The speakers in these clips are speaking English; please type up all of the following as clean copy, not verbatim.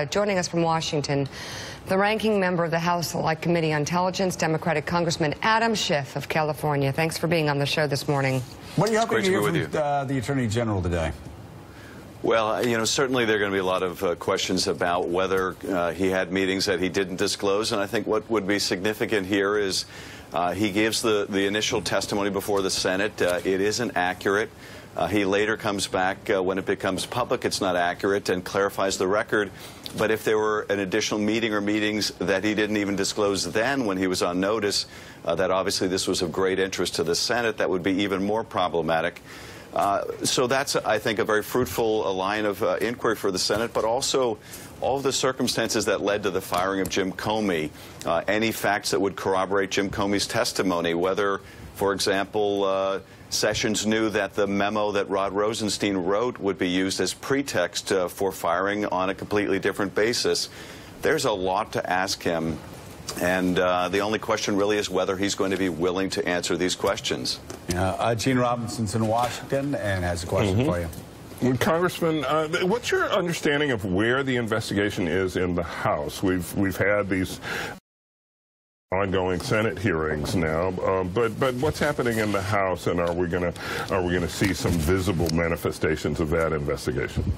Joining us from Washington, the ranking member of the House Select Committee on Intelligence, Democratic Congressman Adam Schiff of California. Thanks for being on the show this morning. What are you hoping to hear from the Attorney General today? Well, certainly there are going to be a lot of questions about whether he had meetings that he didn't disclose. And I think what would be significant here is he gives the initial testimony before the Senate. It isn't accurate. He later comes back when it becomes public. It's not accurate and clarifies the record. But if there were an additional meeting or meetings that he didn't even disclose then when he was on notice, that obviously this was of great interest to the Senate, that would be even more problematic. So that's, I think, a very fruitful line of inquiry for the Senate, but also all of the circumstances that led to the firing of Jim Comey, any facts that would corroborate Jim Comey's testimony, whether, for example, Sessions knew that the memo that Rod Rosenstein wrote would be used as pretext for firing on a completely different basis. There's a lot to ask him, and the only question really is whether he's going to be willing to answer these questions. Gene Robinson's in Washington and has a question for you. Congressman, what's your understanding of where the investigation is in the House? We've had these ongoing Senate hearings now, but what's happening in the House, and are we going to see some visible manifestations of that investigation?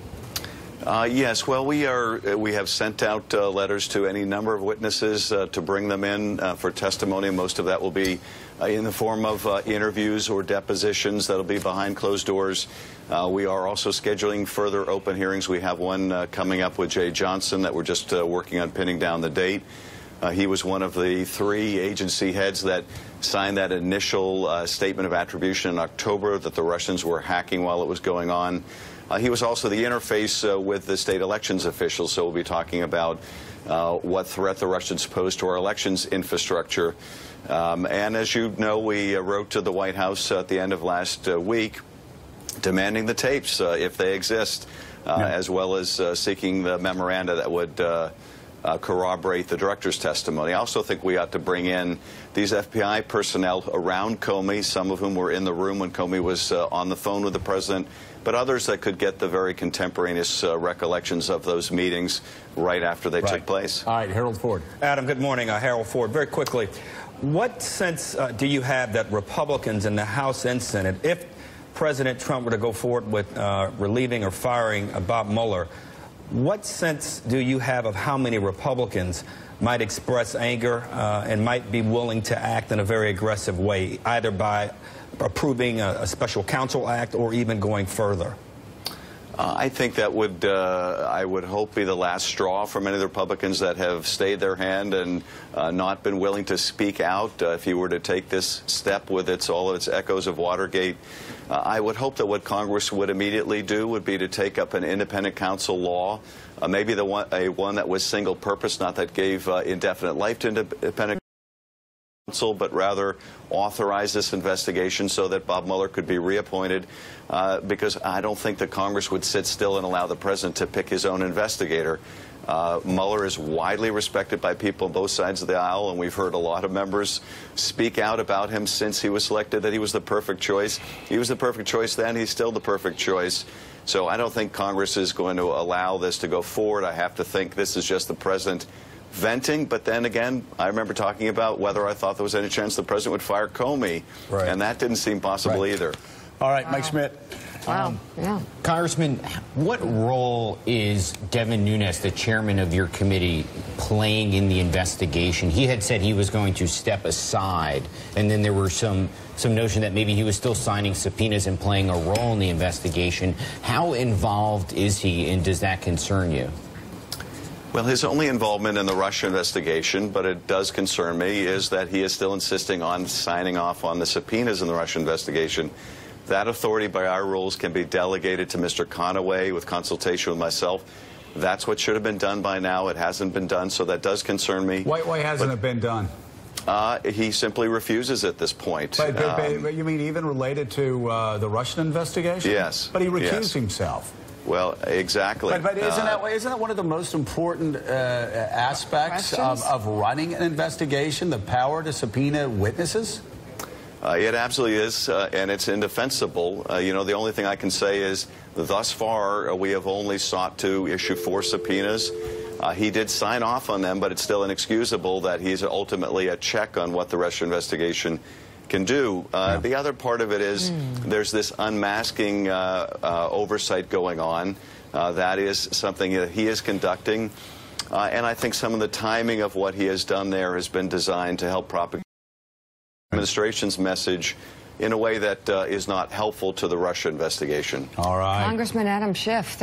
Yes, well, we have sent out letters to any number of witnesses to bring them in for testimony. Most of that will be in the form of interviews or depositions that'll be behind closed doors. We are also scheduling further open hearings. We have one coming up with Jay Johnson that we're just working on pinning down the date. He was one of the 3 agency heads that signed that initial statement of attribution in October that the Russians were hacking while it was going on. He was also the interface with the state elections officials, so we'll be talking about what threat the Russians pose to our elections infrastructure. And as you know, we wrote to the White House at the end of last week demanding the tapes, if they exist, as well as seeking the memoranda that would corroborate the director's testimony. I also think we ought to bring in these FBI personnel around Comey, some of whom were in the room when Comey was on the phone with the president, but others that could get the very contemporaneous recollections of those meetings right after they took place. All right, Harold Ford. Adam, good morning. Harold Ford. Very quickly, what sense do you have that Republicans in the House and Senate, if President Trump were to go forward with relieving or firing Bob Mueller, what sense do you have of how many Republicans might express anger and might be willing to act in a very aggressive way, either by approving a Special Counsel Act or even going further? I think that would, I would hope, be the last straw for many of the Republicans that have stayed their hand and not been willing to speak out. If he were to take this step with all of its echoes of Watergate, I would hope that what Congress would immediately do would be to take up an independent counsel law, maybe one that was single purpose, not that gave indefinite life to independent counsel, but rather authorize this investigation so that Bob Mueller could be reappointed, because I don't think that Congress would sit still and allow the president to pick his own investigator. Mueller is widely respected by people on both sides of the aisle, and we've heard a lot of members speak out about him since he was selected that he was the perfect choice. He was the perfect choice then. He's still the perfect choice. So I don't think Congress is going to allow this to go forward. I have to think this is just the president venting. But then again, I remember talking about whether I thought there was any chance the president would fire Comey, and that didn't seem possible either. All right, Mike Schmidt. Wow. Congressman, what role is Devin Nunes, the chairman of your committee, playing in the investigation? He had said he was going to step aside, and then there were some notion that maybe he was still signing subpoenas and playing a role in the investigation. How involved is he, and does that concern you? Well, his only involvement in the Russia investigation, but it does concern me, is that he is still insisting on signing off on the subpoenas in the Russia investigation. That authority by our rules can be delegated to Mr. Conaway with consultation with myself. That's what should have been done by now. It hasn't been done, so that does concern me. Why hasn't it been done? He simply refuses at this point. But you mean even related to the Russian investigation? Yes. But he recused himself. Well, exactly. But isn't that one of the most important aspects of running an investigation, the power to subpoena witnesses? It absolutely is, and it's indefensible. The only thing I can say is thus far we have only sought to issue 4 subpoenas. He did sign off on them, but it's still inexcusable that he's ultimately a check on what the Russia investigation can do. The other part of it is there's this unmasking oversight going on. That is something that he is conducting. And I think some of the timing of what he has done there has been designed to help propagate the administration's message in a way that is not helpful to the Russia investigation. All right. Congressman Adam Schiff.